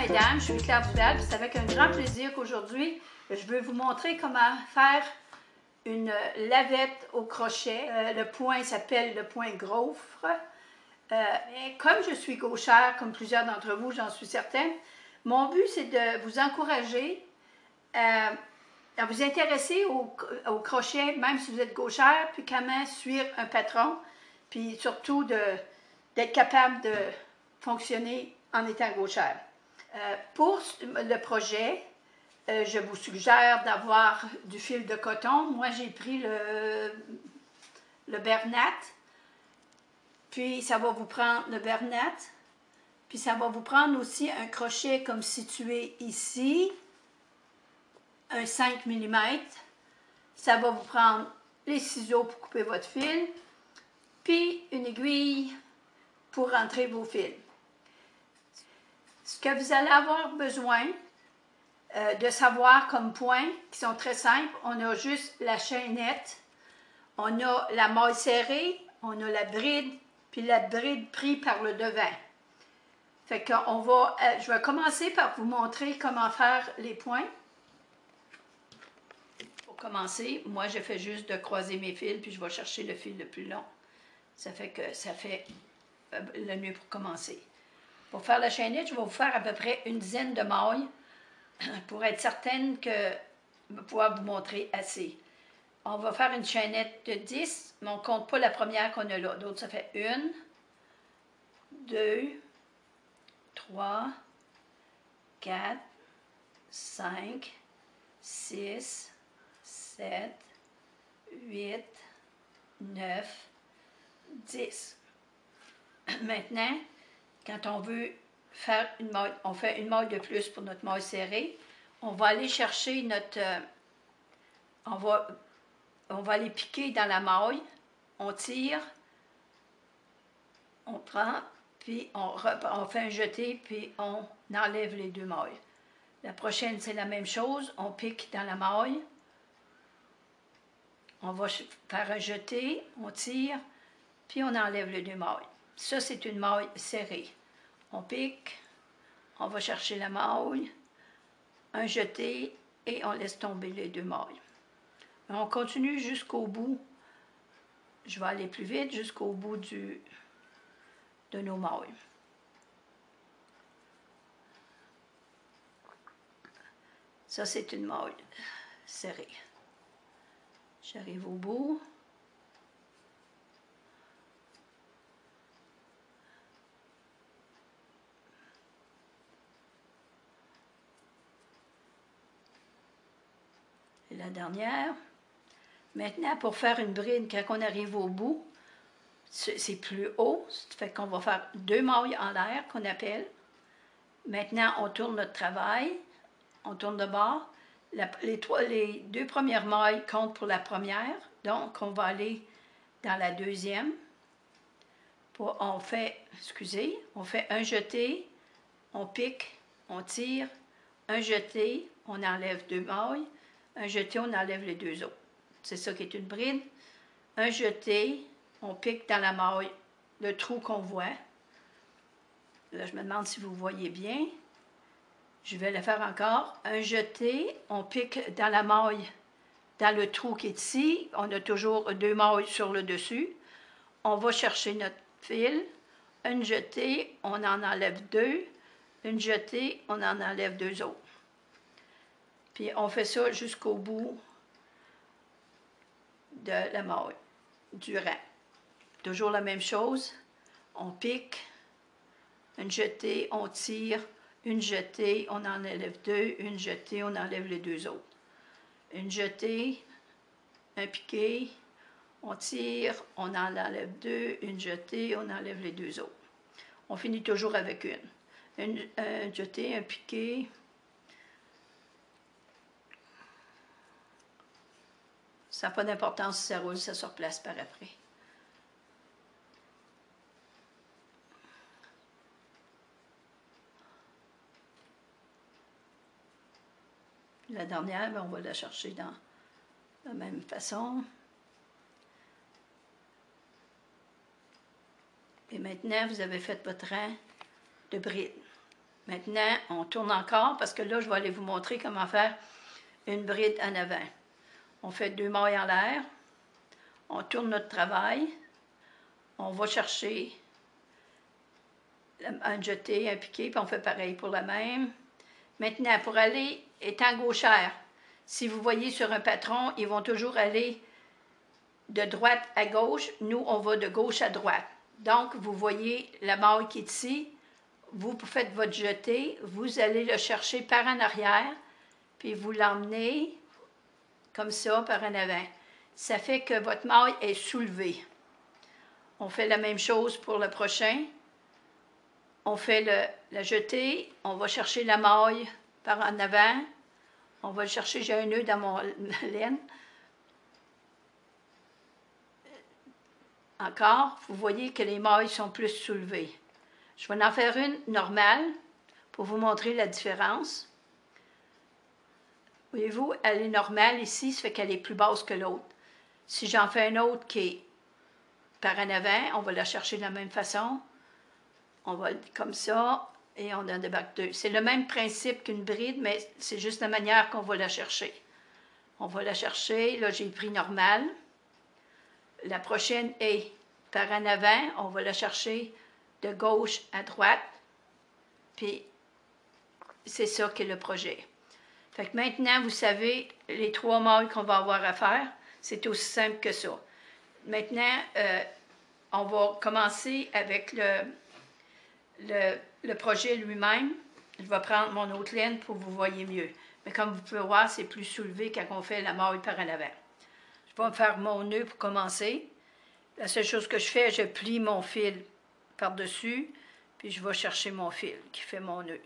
mesdames, je suis Claire Dudal, c'est avec un grand plaisir qu'aujourd'hui, je veux vous montrer comment faire une lavette au crochet. Le point s'appelle le point gaufre. Mais comme je suis gauchère, comme plusieurs d'entre vous, j'en suis certaine, mon but c'est de vous encourager à vous intéresser au crochet, même si vous êtes gauchère, puis comment suivre un patron, puis surtout d'être capable de fonctionner en étant gauchère. Pour le projet, je vous suggère d'avoir du fil de coton. Moi, j'ai pris le Bernat, puis ça va vous prendre le Bernat, puis ça va vous prendre aussi un crochet comme situé ici, un 5 mm. Ça va vous prendre les ciseaux pour couper votre fil, puis une aiguille pour rentrer vos fils. Ce que vous allez avoir besoin de savoir comme points, qui sont très simples, on a juste la chaînette, on a la maille serrée, on a la bride, puis la bride prise par le devant. Fait qu'on va, je vais commencer par vous montrer comment faire les points. Pour commencer, moi je fais juste de croiser mes fils, puis je vais chercher le fil le plus long. Ça fait que ça fait le mieux pour commencer. Pour faire la chaînette, je vais vous faire à peu près une dizaine de mailles pour être certaine que je vais pouvoir vous montrer assez. On va faire une chaînette de 10, mais on ne compte pas la première qu'on a là. D'autres, ça fait 1, 2, 3, 4, 5, 6, 7, 8, 9, 10. Maintenant, quand on veut faire une maille, on fait une maille de plus pour notre maille serrée, on va aller chercher notre... on va aller piquer dans la maille, on tire, on prend, puis on fait un jeté, puis on enlève les deux mailles. La prochaine, c'est la même chose, on pique dans la maille, on va faire un jeté, on tire, puis on enlève les deux mailles. Ça, c'est une maille serrée. On pique, on va chercher la maille, un jeté, et on laisse tomber les deux mailles. On continue jusqu'au bout. Je vais aller plus vite jusqu'au bout de nos mailles. Ça, c'est une maille serrée. J'arrive au bout. Et la dernière. Maintenant, pour faire une bride, quand on arrive au bout, c'est plus haut. Ça fait qu'on va faire deux mailles en l'air, qu'on appelle. Maintenant, on tourne notre travail. On tourne de bord. Les deux premières mailles comptent pour la première. Donc, on va aller dans la deuxième. On fait un jeté, on pique, on tire, un jeté, on enlève deux mailles, un jeté, on enlève les deux autres. C'est ça qui est une bride. Un jeté, on pique dans la maille le trou qu'on voit. Là, je me demande si vous voyez bien. Je vais le faire encore. Un jeté, on pique dans la maille, dans le trou qui est ici. On a toujours deux mailles sur le dessus. On va chercher notre fil. Une jetée, on en enlève deux. Une jetée, on en enlève deux autres. Puis on fait ça jusqu'au bout de la maille, du rang. Toujours la même chose. On pique, une jetée, on tire, une jetée, on en enlève deux, une jetée, on enlève les deux autres. Une jetée, un piqué, on tire, on en enlève deux, une jetée, on enlève les deux autres. On finit toujours avec un jeté, un piqué. Ça n'a pas d'importance si ça roule, ça se replace par après. La dernière, on va la chercher dans la même façon. Et maintenant, vous avez fait votre rang de bride. Maintenant, on tourne encore parce que là, je vais aller vous montrer comment faire une bride en avant. On fait 2 mailles en l'air, on tourne notre travail, on va chercher un jeté, un piqué, puis on fait pareil pour la même. Maintenant, pour aller, étant gauchère, si vous voyez sur un patron, ils vont toujours aller de droite à gauche. Nous, on va de gauche à droite. Donc, vous voyez la maille qui est ici. Vous faites votre jeté, vous allez le chercher par en arrière, puis vous l'emmenez comme ça par en avant. Ça fait que votre maille est soulevée. On fait la même chose pour le prochain. On fait la jetée, on va chercher la maille par en avant. On va le chercher, j'ai un nœud dans mon laine. Encore, vous voyez que les mailles sont plus soulevées. Je vais en faire une normale pour vous montrer la différence. Voyez-vous, elle est normale ici, ça fait qu'elle est plus basse que l'autre. Si j'en fais un autre qui est par en avant, on va la chercher de la même façon. On va comme ça et on en débarque 2. C'est le même principe qu'une bride, mais c'est juste la manière qu'on va la chercher. On va la chercher, là j'ai pris normal. La prochaine est par en avant, on va la chercher de gauche à droite. Puis c'est ça qui est le projet. Fait que maintenant, vous savez les 3 mailles qu'on va avoir à faire. C'est aussi simple que ça. Maintenant, on va commencer avec le projet lui-même. Je vais prendre mon autre laine pour que vous voyez mieux. Mais comme vous pouvez voir, c'est plus soulevé quand on fait la maille par en avant. Je vais faire mon nœud pour commencer. La seule chose que je fais, je plie mon fil par-dessus, puis je vais chercher mon fil qui fait mon nœud.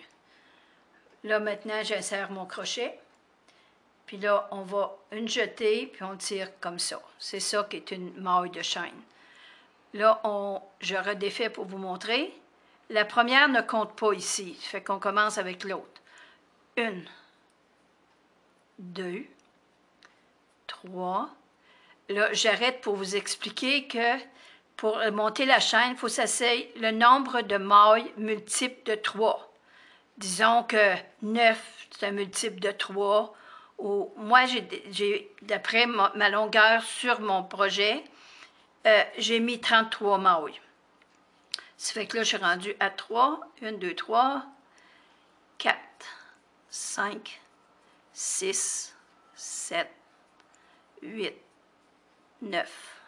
Là, maintenant, j'insère mon crochet. Puis là, on va une jetée, puis on tire comme ça. C'est ça qui est une maille de chaîne. Là, je redéfais pour vous montrer. La première ne compte pas ici. Ça fait qu'on commence avec l'autre. 1, 2, 3. Là, j'arrête pour vous expliquer que pour monter la chaîne, il faut s'asseoir le nombre de mailles multiple de 3. Disons que 9, c'est un multiple de 3. Moi, d'après ma longueur sur mon projet, j'ai mis 33 mailles. Ça fait que là, je suis rendue à 3. 1, 2, 3, 4, 5, 6, 7, 8, 9,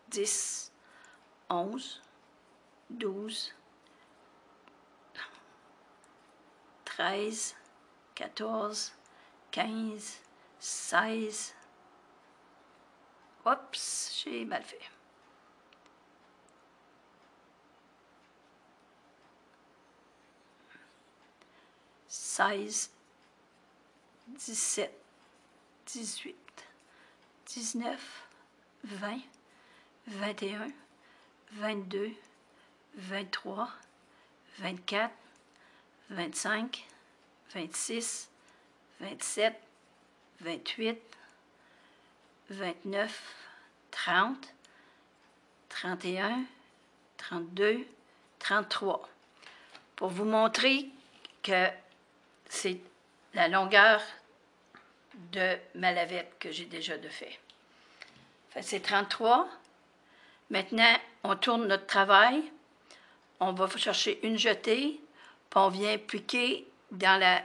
10, 11, 12, 13, 14, 15, 16. Oups, j'ai mal fait. 16, 17, 18, 19, 20, 21, 22, 23, 24, 25, 26, 27, 28, 29, 30, 31, 32, 33. Pour vous montrer que c'est la longueur de ma lavette que j'ai déjà fait. C'est 33. Maintenant, on tourne notre travail. On va chercher une jetée, puis on vient piquer dans la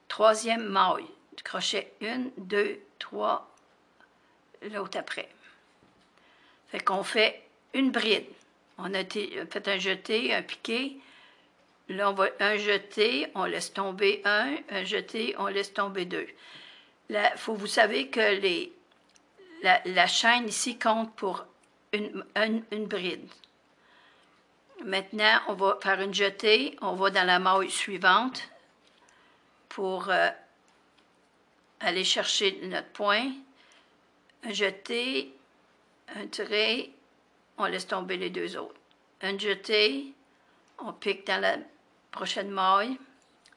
3e maille du crochet. 1, 2, 3, l'autre après. Fait qu'on fait une bride. On a fait un jeté, un piqué. Là, on va un jeté, on laisse tomber un jeté, on laisse tomber 2. Il faut vous savez que la chaîne ici compte pour une bride. Maintenant, on va faire une jetée, on va dans la maille suivante pour aller chercher notre point. Un jeté, un trait, on laisse tomber les 2 autres. Un jeté, on pique dans la prochaine maille.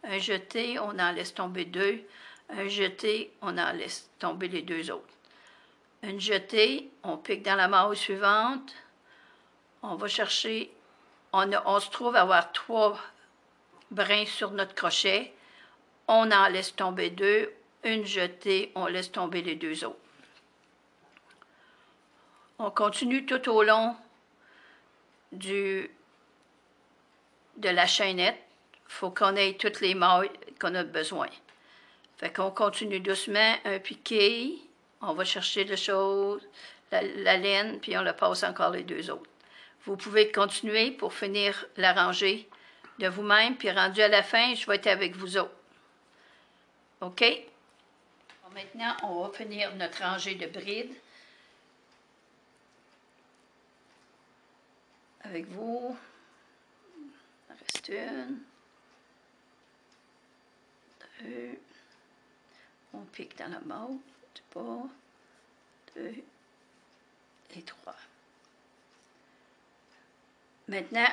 Un jeté, on en laisse tomber 2. Un jeté, on en laisse tomber les 2 autres. Une jetée, on pique dans la maille suivante. On va chercher, on se trouve à avoir 3 brins sur notre crochet, on en laisse tomber 2, une jetée, on laisse tomber les 2 autres. On continue tout au long de la chaînette. Il faut qu'on ait toutes les mailles qu'on a besoin. Fait qu'on continue doucement, un piqué, on va chercher la laine, puis on le passe encore les 2 autres. Vous pouvez continuer pour finir la rangée de vous-même, puis rendu à la fin, je vais être avec vous autres. OK? Bon, maintenant, on va finir notre rangée de brides avec vous. Il en reste une, 2, on pique dans la mauve, du bas, 2 et 3. Maintenant,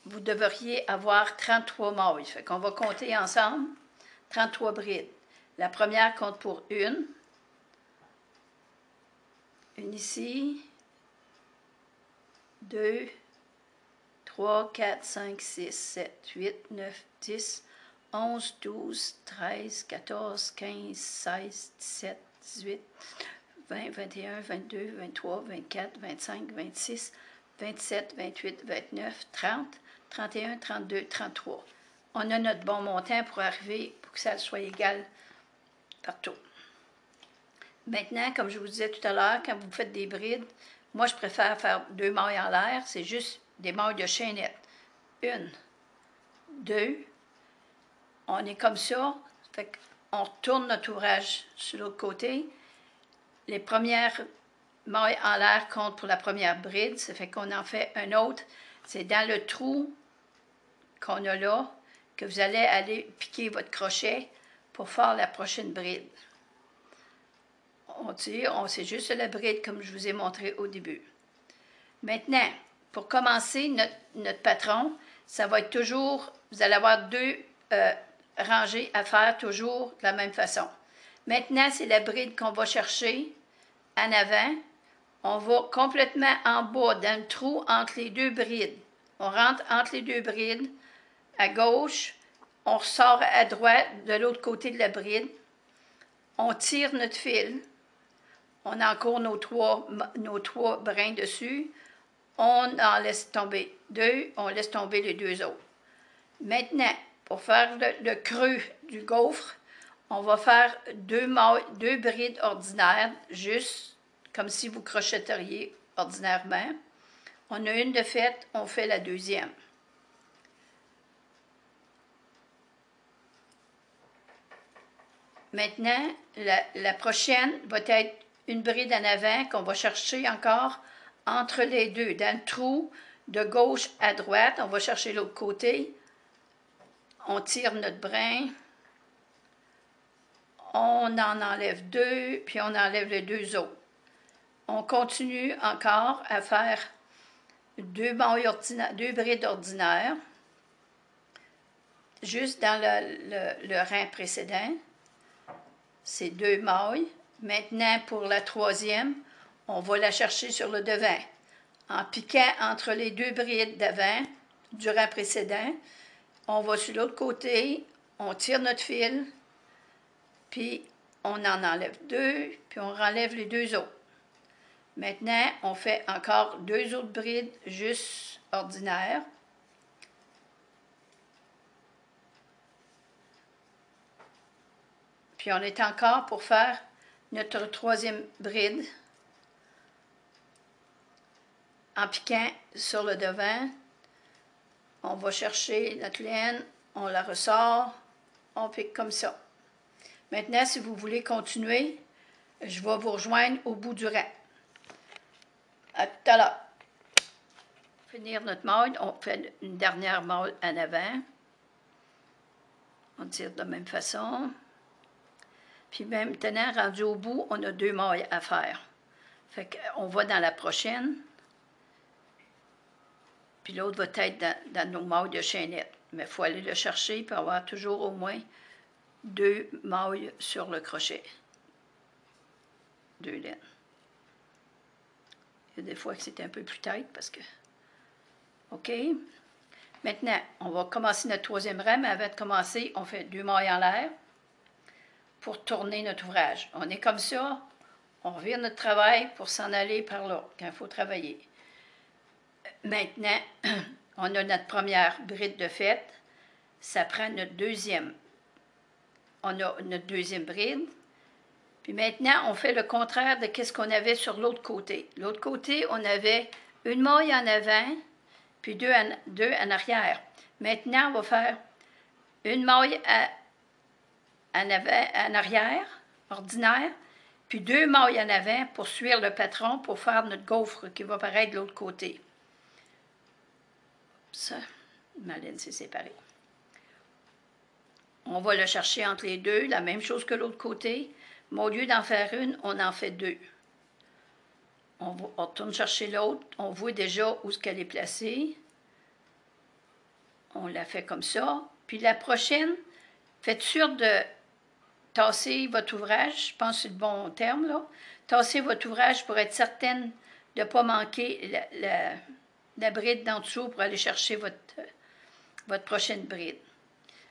vous devriez avoir 33 mailles. Fait qu'on va compter ensemble 33 brides. La première compte pour une ici, 2, 3, 4, 5, 6, 7, 8, 9, 10, 11, 12, 13, 14, 15, 16, 17, 18, 20, 21, 22, 23, 24, 25, 26, 27, 28, 29, 30, 31, 32, 33. On a notre bon montant pour arriver, pour que ça soit égal partout. Maintenant, comme je vous disais tout à l'heure, quand vous faites des brides, moi je préfère faire 2 mailles en l'air, c'est juste des mailles de chaînette. 1, 2, on est comme ça, fait qu'on retourne notre ouvrage sur l'autre côté. Les premières mailles en l'air comptent pour la première bride, ça fait qu'on en fait un autre. C'est dans le trou qu'on a là que vous allez aller piquer votre crochet pour faire la prochaine bride. On tire, c'est juste la bride comme je vous ai montré au début. Maintenant, pour commencer notre patron, ça va être toujours, vous allez avoir 2 rangées à faire toujours de la même façon. Maintenant, c'est la bride qu'on va chercher en avant. On va complètement en bas, dans le trou entre les 2 brides. On rentre entre les 2 brides, à gauche, on ressort à droite de l'autre côté de la bride. On tire notre fil. On a encore nos 3 brins dessus. On en laisse tomber 2, on laisse tomber les 2 autres. Maintenant, pour faire le creux du gaufre, on va faire 2 brides ordinaires, juste comme si vous crochetteriez ordinairement. On a une de faite, on fait la deuxième. Maintenant, la prochaine va être une bride en avant qu'on va chercher encore entre les 2, dans le trou de gauche à droite. On va chercher l'autre côté. On tire notre brin. On en enlève 2, puis on enlève les 2 autres. On continue encore à faire 2 brides ordinaires, juste dans le rang précédent. C'est 2 mailles. Maintenant, pour la troisième, on va la chercher sur le devant. En piquant entre les 2 brides d'avant, du rang précédent, on va sur l'autre côté, on tire notre fil, puis on en enlève 2, puis on enlève les 2 autres. Maintenant, on fait encore 2 autres brides juste ordinaires. Puis on est encore pour faire notre troisième bride en piquant sur le devant. On va chercher notre laine, on la ressort, on pique comme ça. Maintenant, si vous voulez continuer, je vais vous rejoindre au bout du rang. À tout à l'heure. Pour finir notre maille, on fait une dernière maille en avant. On tire de la même façon. Puis maintenant, rendu au bout, on a 2 mailles à faire. Fait qu'on va dans la prochaine. Puis l'autre va être dans nos mailles de chaînette. Mais il faut aller le chercher pour avoir toujours au moins 2 mailles sur le crochet. 2 laines. Il y a des fois que c'est un peu plus tight parce que... OK? Maintenant, on va commencer notre troisième rang, mais avant de commencer, on fait 2 mailles en l'air pour tourner notre ouvrage. On est comme ça, on revient notre travail pour s'en aller par là, quand il faut travailler. Maintenant, on a notre première bride de fête, ça prend notre deuxième. On a notre deuxième bride, puis maintenant, on fait le contraire de ce qu'on avait sur l'autre côté. L'autre côté, on avait une maille en avant, puis deux en arrière. Maintenant, on va faire une maille en arrière, ordinaire, puis 2 mailles en avant pour suivre le patron pour faire notre gaufre qui va paraître de l'autre côté. Ça, ma laine s'est séparée. On va le chercher entre les deux, la même chose que l'autre côté, mais au lieu d'en faire une, on en fait 2. On retourne chercher l'autre, on voit déjà où est-ce qu'elle est placée. On la fait comme ça. Puis la prochaine, faites sûr de tasser votre ouvrage, je pense que c'est le bon terme, là. Tasser votre ouvrage pour être certaine de ne pas manquer la bride d'en dessous pour aller chercher votre prochaine bride.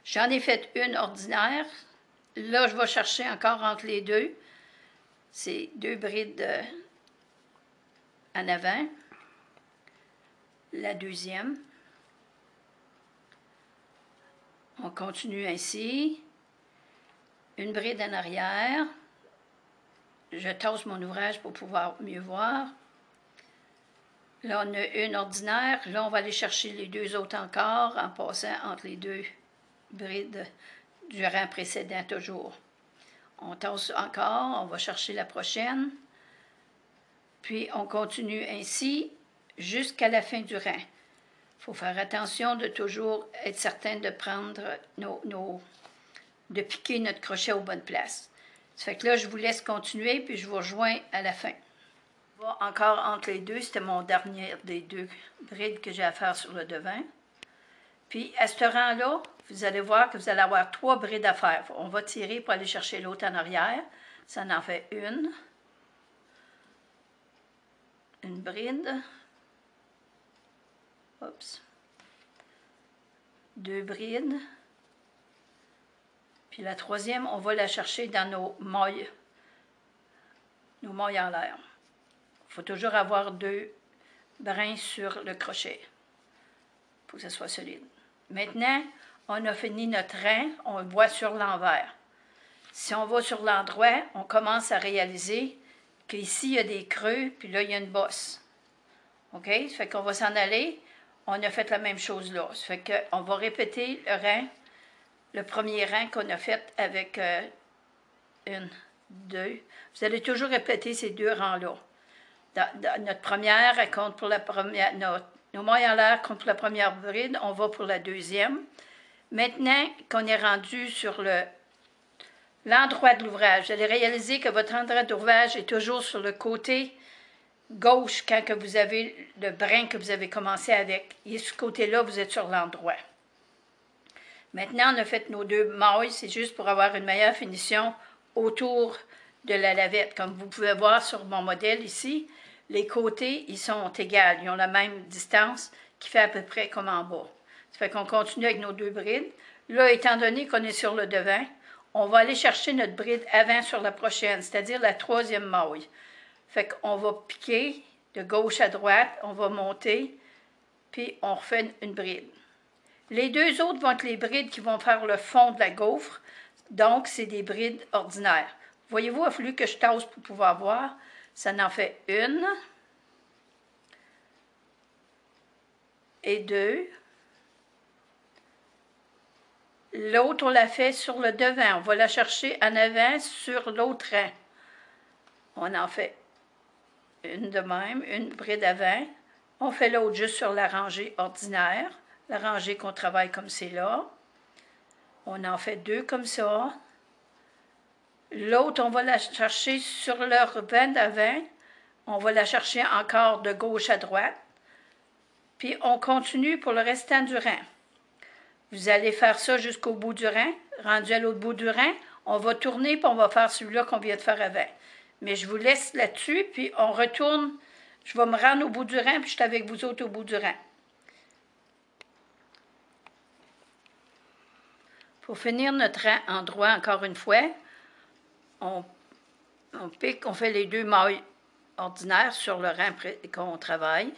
J'en ai fait une ordinaire. Là, je vais chercher encore entre les deux. C'est 2 brides en avant. La deuxième. On continue ainsi. Une bride en arrière. Je tasse mon ouvrage pour pouvoir mieux voir. Là, on a une ordinaire. Là, on va aller chercher les 2 autres encore en passant entre les 2 brides du rang précédent toujours. On tasse encore, on va chercher la prochaine. Puis, on continue ainsi jusqu'à la fin du rang. Il faut faire attention de toujours être certain de prendre de piquer notre crochet aux bonnes places. Ça fait que là, je vous laisse continuer, puis je vous rejoins à la fin. On va encore entre les deux, c'était mon dernier des 2 brides que j'ai à faire sur le devant. Puis, à ce rang-là, vous allez voir que vous allez avoir 3 brides à faire. On va tirer pour aller chercher l'autre en arrière. Ça en fait une. Une bride. Oups. 2 brides. Puis la troisième, on va la chercher dans nos mailles en l'air. Il faut toujours avoir 2 brins sur le crochet pour que ce soit solide. Maintenant, on a fini notre rang, on le voit sur l'envers. Si on va sur l'endroit, on commence à réaliser qu'ici, il y a des creux, puis là, il y a une bosse. OK? Ça fait qu'on va s'en aller. On a fait la même chose là. Ça fait qu'on va répéter le rang, le premier rang qu'on a fait avec 1, 2. Vous allez toujours répéter ces 2 rangs-là. Notre première, elle compte pour la première, nos mailles en l'air comptent pour la première bride, on va pour la deuxième. Maintenant qu'on est rendu sur l'endroit de l'ouvrage, vous allez réaliser que votre endroit d'ouvrage est toujours sur le côté gauche quand que vous avez le brin que vous avez commencé avec. Et ce côté-là, vous êtes sur l'endroit. Maintenant, on a fait nos 2 mailles, c'est juste pour avoir une meilleure finition autour de la lavette. Comme vous pouvez voir sur mon modèle ici, les côtés, ils sont égaux. Ils ont la même distance qui fait à peu près comme en bas. Ça fait qu'on continue avec nos 2 brides. Là, étant donné qu'on est sur le devant, on va aller chercher notre bride avant sur la prochaine, c'est-à-dire la 3e maille. Fait qu'on va piquer de gauche à droite, on va monter, puis on refait une bride. Les 2 autres vont être les brides qui vont faire le fond de la gaufre, donc c'est des brides ordinaires. Voyez-vous, il a fallu que je tasse pour pouvoir voir. Ça en fait 1 et 2. L'autre, on la fait sur le devant. On va la chercher en avant sur l'autre rang. On en fait une de même, une bride avant. On fait l'autre juste sur la rangée ordinaire, la rangée qu'on travaille comme c'est là. On en fait 2 comme ça. L'autre, on va la chercher sur le ruban d'avant. On va la chercher encore de gauche à droite. Puis on continue pour le restant du rang. Vous allez faire ça jusqu'au bout du rang. Rendu à l'autre bout du rang, on va tourner puis on va faire celui-là qu'on vient de faire avant. Mais je vous laisse là-dessus, puis on retourne. Je vais me rendre au bout du rang, puis je suis avec vous autres au bout du rang. Pour finir notre rang en droit, encore une fois, on pique, on fait les 2 mailles ordinaires sur le rang qu'on travaille.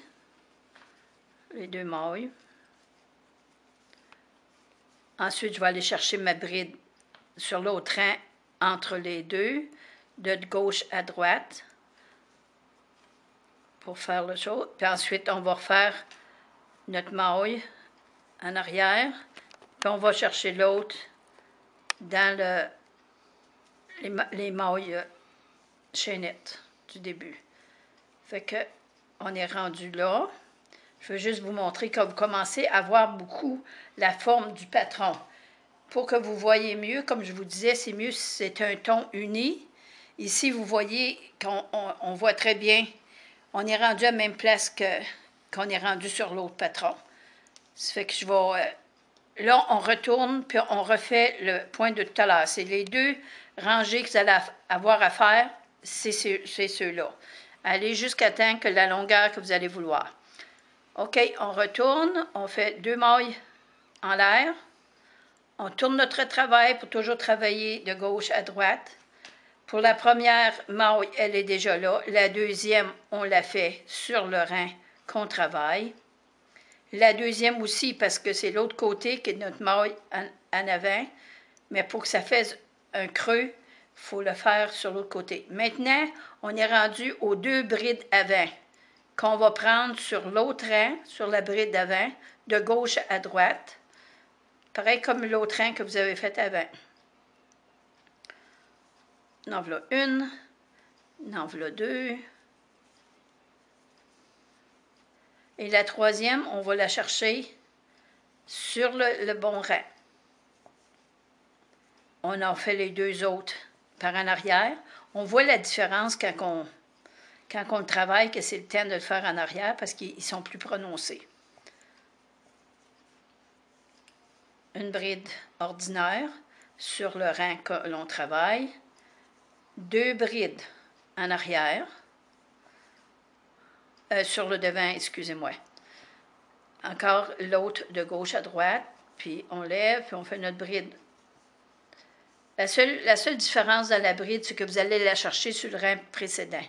Les 2 mailles. Ensuite, je vais aller chercher ma bride sur l'autre rang entre les deux, de gauche à droite, pour faire le chose. Puis ensuite, on va refaire notre maille en arrière, puis on va chercher l'autre dans les mailles chaînettes du début. Fait que on est rendu là. Je veux juste vous montrer que vous commencez à voir beaucoup la forme du patron. Pour que vous voyez mieux, comme je vous disais, c'est mieux si c'est un ton uni. Ici, vous voyez qu'on voit très bien, on est rendu à la même place qu'on est rendu sur l'autre patron. Ça fait que je vais... là, on retourne, puis on refait le point de tout à l'heure. C'est les 2 rangées que vous allez avoir à faire, c'est ceux-là. Allez jusqu'à temps que la longueur que vous allez vouloir. OK, on retourne, on fait 2 mailles en l'air. On tourne notre travail pour toujours travailler de gauche à droite. Pour la première maille, elle est déjà là. La deuxième, on la fait sur le rang qu'on travaille. La deuxième aussi, parce que c'est l'autre côté qui est notre maille en avant. Mais pour que ça fasse un creux, il faut le faire sur l'autre côté. Maintenant, on est rendu aux 2 brides avant qu'on va prendre sur l'autre rang, sur la bride d'avant, de gauche à droite. Pareil comme l'autre rang que vous avez fait avant. En voilà une, en voilà 2. Et la troisième, on va la chercher sur le bon rang. On en fait les 2 autres par en arrière. On voit la différence quand on le travaille, que c'est le temps de le faire en arrière parce qu'ils sont plus prononcés. Une bride ordinaire sur le rang que l'on travaille. 2 brides en arrière. Sur le devant, excusez-moi. Encore l'autre de gauche à droite, puis on lève, puis on fait notre bride. La seule différence dans la bride, c'est que vous allez la chercher sur le rang précédent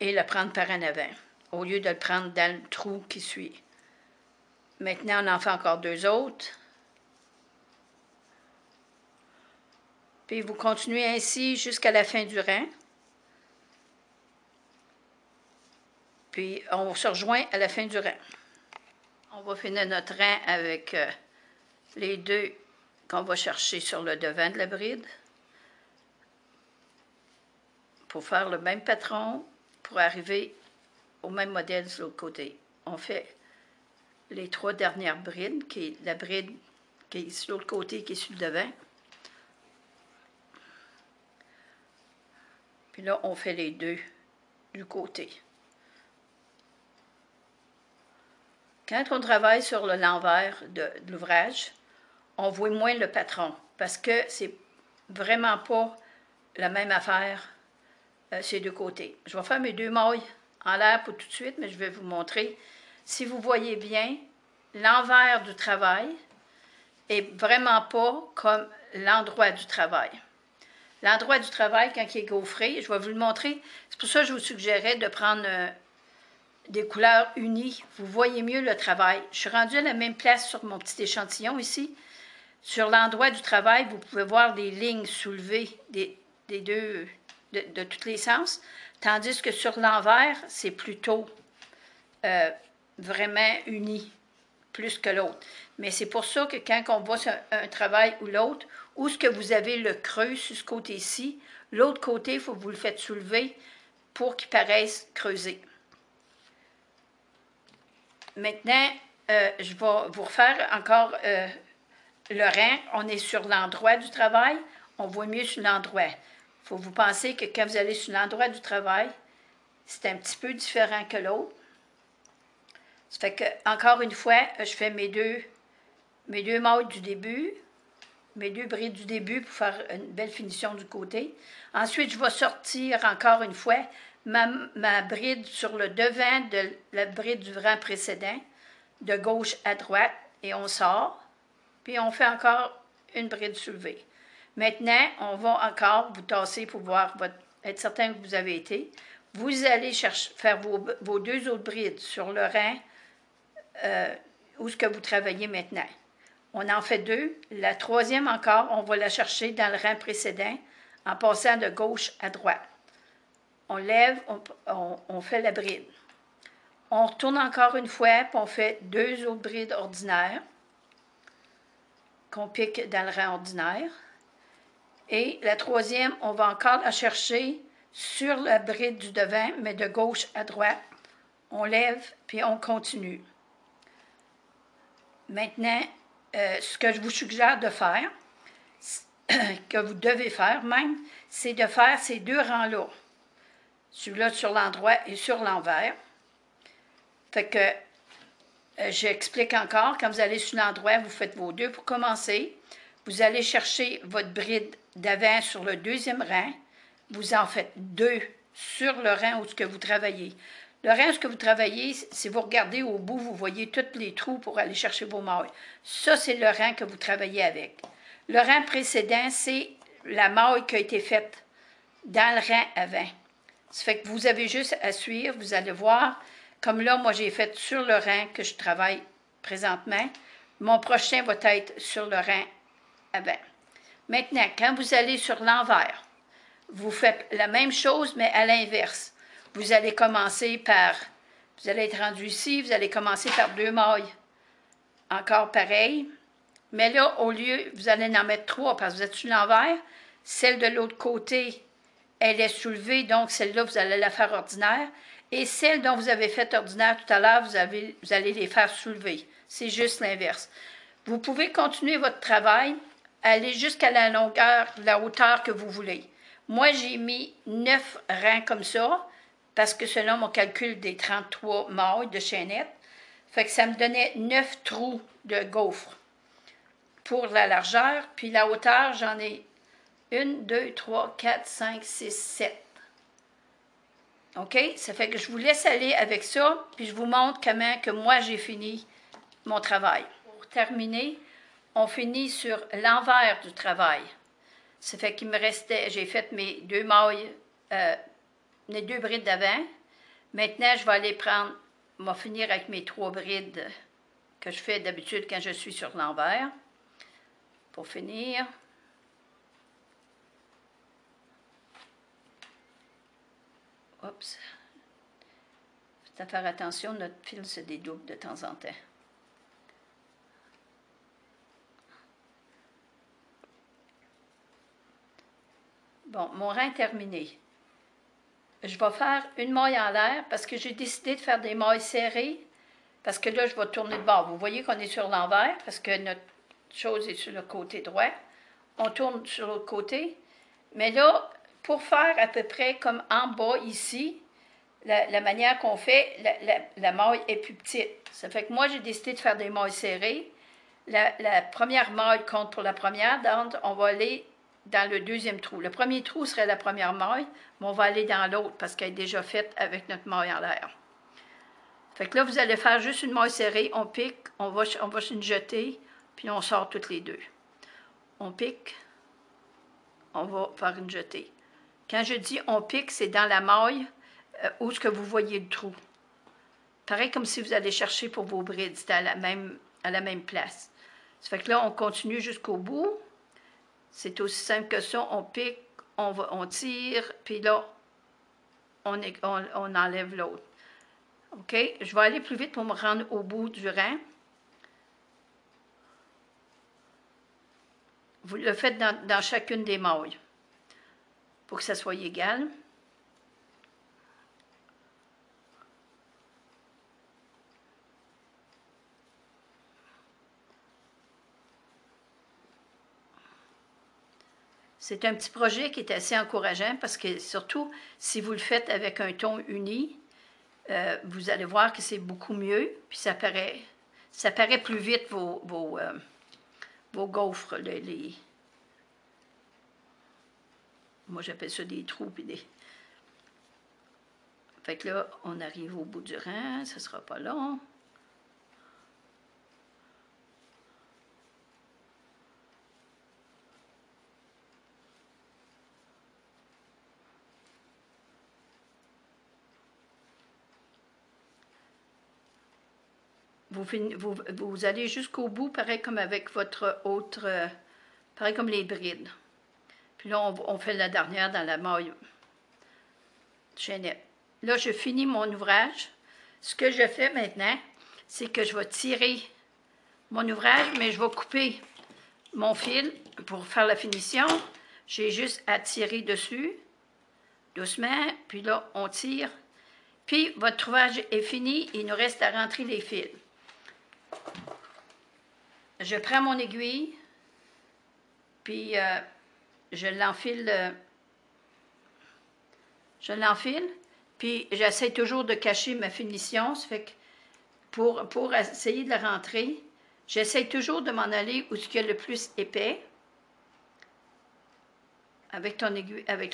et la prendre par en avant, au lieu de le prendre dans le trou qui suit. Maintenant, on en fait encore 2 autres. Puis vous continuez ainsi jusqu'à la fin du rang. Puis on se rejoint à la fin du rang. On va finir notre rang avec les 2 qu'on va chercher sur le devant de la bride. Pour faire le même patron, pour arriver au même modèle de l'autre côté. On fait les 3 dernières brides, qui est la bride qui est sur l'autre côté, qui est sur le devant. Puis là, on fait les 2 du côté. Quand on travaille sur l'envers de l'ouvrage, on voit moins le patron parce que c'est vraiment pas la même affaire ces 2 côtés. Je vais faire mes 2 mailles en l'air pour tout de suite, mais je vais vous montrer. Si vous voyez bien, l'envers du travail est vraiment pas comme l'endroit du travail. L'endroit du travail, quand il est gaufré, je vais vous le montrer. C'est pour ça que je vous suggérais de prendre des couleurs unies. Vous voyez mieux le travail. Je suis rendue à la même place sur mon petit échantillon ici. Sur l'endroit du travail, vous pouvez voir des lignes soulevées de tous les sens. Tandis que sur l'envers, c'est plutôt vraiment uni, plus que l'autre. Mais c'est pour ça que quand on voit un travail ou l'autre, où ce que vous avez le creux sur ce côté-ci, l'autre côté, il faut que vous le faites soulever pour qu'il paraisse creusé. Maintenant, je vais vous refaire encore le rang. On est sur l'endroit du travail. On voit mieux sur l'endroit. Il faut vous penser que quand vous allez sur l'endroit du travail, c'est un petit peu différent que l'autre. Ça fait que, encore une fois, je fais mes deux mailles du début, mes 2 brides du début pour faire une belle finition du côté. Ensuite, je vais sortir encore une fois ma bride sur le devant de la bride du rang précédent, de gauche à droite, et on sort. Puis on fait encore une bride soulevée. Maintenant, on va encore vous tasser pour voir être certain que vous avez été. Vous allez faire vos deux autres brides sur le rein où ce que vous travaillez maintenant. On en fait deux. La troisième encore, on va la chercher dans le rein précédent en passant de gauche à droite. On lève, on fait la bride. On retourne encore une fois, puis on fait deux autres brides ordinaires qu'on pique dans le rein ordinaire. Et la troisième, on va encore la chercher sur la bride du devant, mais de gauche à droite. On lève, puis on continue. Maintenant, ce que je vous suggère de faire, que vous devez faire même, c'est de faire ces deux rangs-là. Celui-là sur l'endroit et sur l'envers. Fait que j'explique encore, quand vous allez sur l'endroit, vous faites vos deux pour commencer. Vous allez chercher votre bride d'avant sur le deuxième rang. Vous en faites deux sur le rang où ce que vous travaillez. Le rang où ce que vous travaillez, si vous regardez au bout, vous voyez tous les trous pour aller chercher vos mailles. Ça, c'est le rang que vous travaillez avec. Le rang précédent, c'est la maille qui a été faite dans le rang avant. Ça fait que vous avez juste à suivre, vous allez voir. Comme là, moi, j'ai fait sur le rang que je travaille présentement. Mon prochain va être sur le rang avant. Maintenant, quand vous allez sur l'envers, vous faites la même chose, mais à l'inverse. Vous allez commencer par, vous allez être rendu ici, vous allez commencer par deux mailles. Encore pareil. Mais là, au lieu, vous allez en mettre trois parce que vous êtes sur l'envers. Celle de l'autre côté, elle est soulevée, donc celle-là, vous allez la faire ordinaire. Et celle dont vous avez fait ordinaire tout à l'heure, vous allez les faire soulever. C'est juste l'inverse. Vous pouvez continuer votre travail, aller jusqu'à la longueur, la hauteur que vous voulez. Moi, j'ai mis 9 rangs comme ça, parce que selon mon calcul des 33 mailles de chaînette, fait que ça me donnait 9 trous de gaufre pour la largeur. Puis la hauteur, j'en ai 1, 2, 3, 4, 5, 6, 7. OK? Ça fait que je vous laisse aller avec ça, puis je vous montre comment que moi j'ai fini mon travail. Pour terminer, on finit sur l'envers du travail. Ça fait qu'il me restait, j'ai fait mes deux mailles, mes deux brides d'avant. Maintenant, je vais aller prendre, je vais finir avec mes trois brides que je fais d'habitude quand je suis sur l'envers. Pour finir. Oups. Faut faire attention, notre fil se dédouble de temps en temps. Bon, mon rang est terminé. Je vais faire une maille en l'air parce que j'ai décidé de faire des mailles serrées parce que là, je vais tourner de bord. Vous voyez qu'on est sur l'envers parce que notre chose est sur le côté droit. On tourne sur l'autre côté. Mais là, pour faire à peu près comme en bas ici, la manière qu'on fait, la maille est plus petite. Ça fait que moi, j'ai décidé de faire des mailles serrées. La première maille compte pour la première, donc on va aller dans le deuxième trou. Le premier trou serait la première maille, mais on va aller dans l'autre parce qu'elle est déjà faite avec notre maille en l'air. Fait que là, vous allez faire juste une maille serrée, on pique, on va se jeter, puis on sort toutes les deux. On pique, on va faire une jetée. Quand je dis on pique, c'est dans la maille où est-ce que vous voyez le trou. Pareil comme si vous allez chercher pour vos brides, c'est à la même place. Ça fait que là, on continue jusqu'au bout. C'est aussi simple que ça. On pique, on tire, puis là, on enlève l'autre. OK? Je vais aller plus vite pour me rendre au bout du rang. Vous le faites dans chacune des mailles pour que ça soit égal. C'est un petit projet qui est assez encourageant parce que surtout, si vous le faites avec un ton uni, vous allez voir que c'est beaucoup mieux, puis ça paraît plus vite vos gaufres. Moi, j'appelle ça des trous. Puis des... Fait que là, on arrive au bout du rang, ça ne sera pas long. vous allez jusqu'au bout, pareil comme avec votre autre, pareil comme les brides. Puis là, on fait la dernière dans la maille chaînette. Là, je finis mon ouvrage. Ce que je fais maintenant, c'est que je vais tirer mon ouvrage, mais je vais couper mon fil pour faire la finition. J'ai juste à tirer dessus, doucement, puis là, on tire. Puis, votre ouvrage est fini, il nous reste à rentrer les fils. Je prends mon aiguille, puis je l'enfile, puis j'essaie toujours de cacher ma finition. Ça fait que pour essayer de la rentrer, j'essaie toujours de m'en aller où il y a le plus épais. Avec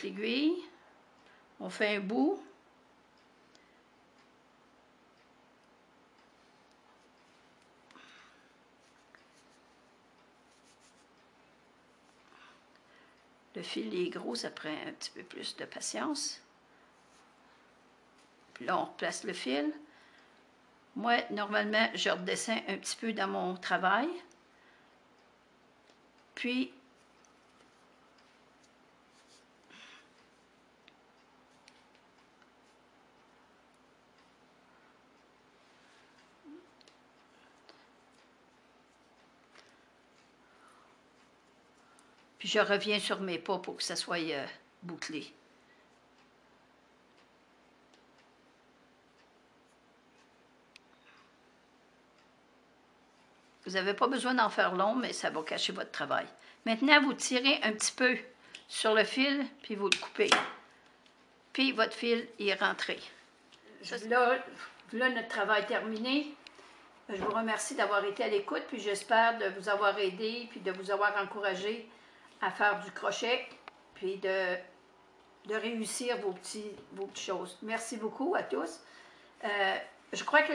l'aiguille, on fait un bout. Le fil est gros, ça prend un petit peu plus de patience. Puis là, on replace le fil. Moi, normalement, je redescends un petit peu dans mon travail. Puis, je reviens sur mes pas pour que ça soit bouclé. Vous n'avez pas besoin d'en faire long, mais ça va cacher votre travail. Maintenant, vous tirez un petit peu sur le fil, puis vous le coupez. Puis votre fil est rentré. Là, notre travail terminé. Je vous remercie d'avoir été à l'écoute, puis j'espère de vous avoir aidé, puis de vous avoir encouragé à faire du crochet, puis de réussir vos petites choses. Merci beaucoup à tous. Je crois que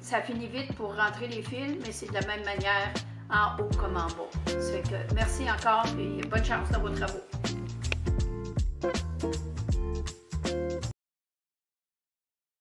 ça finit vite pour rentrer les fils, mais c'est de la même manière en haut comme en bas. Ça fait que merci encore et bonne chance dans vos travaux.